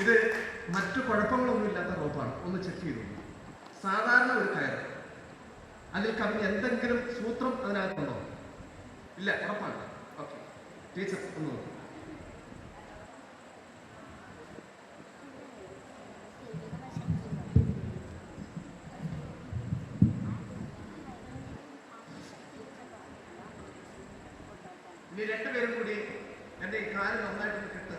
ഇത് മറ്റു കുഴപ്പങ്ങളൊന്നുമില്ലാത്ത റോപ്പാണ്. ഒന്ന് ചെക്ക് ചെയ്തു. സാധാരണ ഒരു കയർ, അതിൽ കവിഞ്ഞ് എന്തെങ്കിലും സൂത്രം അതിനകത്തുണ്ടോ? ഇല്ല, ഉറപ്പാണ്. ഓക്കെ, ടീച്ചർ ഒന്ന് നോക്കും. ഇനി രണ്ടുപേരും കൂടി എന്റെ ഈ കാല് നന്നായിട്ടൊന്ന് കെട്ട്.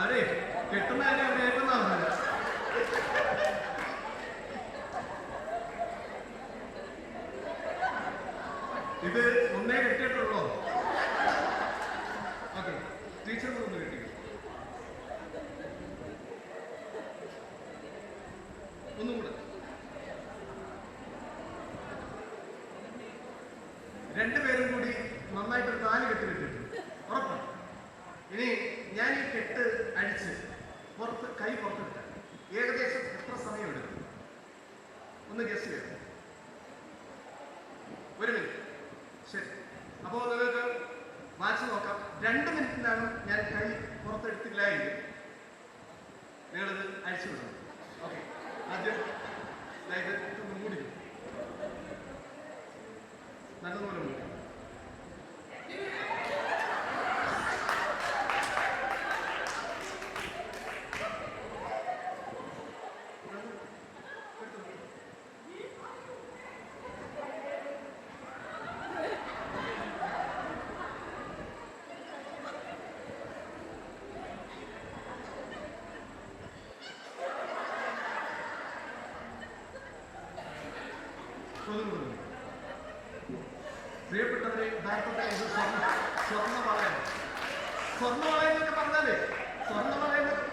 അതെ, കെട്ടുന്ന കാര്യം അവിടെ ഏറ്റുന്നാവുന്നില്ല. ഇത് ഒന്നേ കെട്ടിയിട്ടുള്ളോ? ഓക്കെ, ടീച്ചർ ഒന്ന് കെട്ടി. ഒന്നും കൂടെ. രണ്ടുപേരും കൂടി നന്നായിട്ടൊരു താലി കെട്ടി കെട്ടിയിട്ടുണ്ട്. ഉറപ്പാണ്. ഇനി ഞാൻ ഈ കെട്ട് അടിച്ച് കൈ പുറത്തെടുക്കാം. ഏകദേശം എത്ര സമയം എടുക്കും? ഒന്ന് ഗസ് ചെയ്യാം. 1 മിനിറ്റ്. ശരി, അപ്പോൾ നിങ്ങൾക്ക് വാച്ച് നോക്കാം. 2 മിനിറ്റിലാണ് ഞാൻ കൈ പുറത്തെടുത്തില്ല എങ്കിൽ നിങ്ങളിത് അഴിച്ചു വിടണം. ഓക്കെ, ആദ്യം ഇതൊന്ന് മൂടി, നല്ലതുപോലെ മൂടി. പ്രിയപ്പെട്ടവരെ, യഥാർത്ഥത്തിൽ ഇത് സ്വർണ്ണ വളയാണ്. സ്വർണ്ണ വളയെന്നൊക്കെ പറഞ്ഞാലേ, സ്വർണ്ണ വളയെന്നൊക്കെ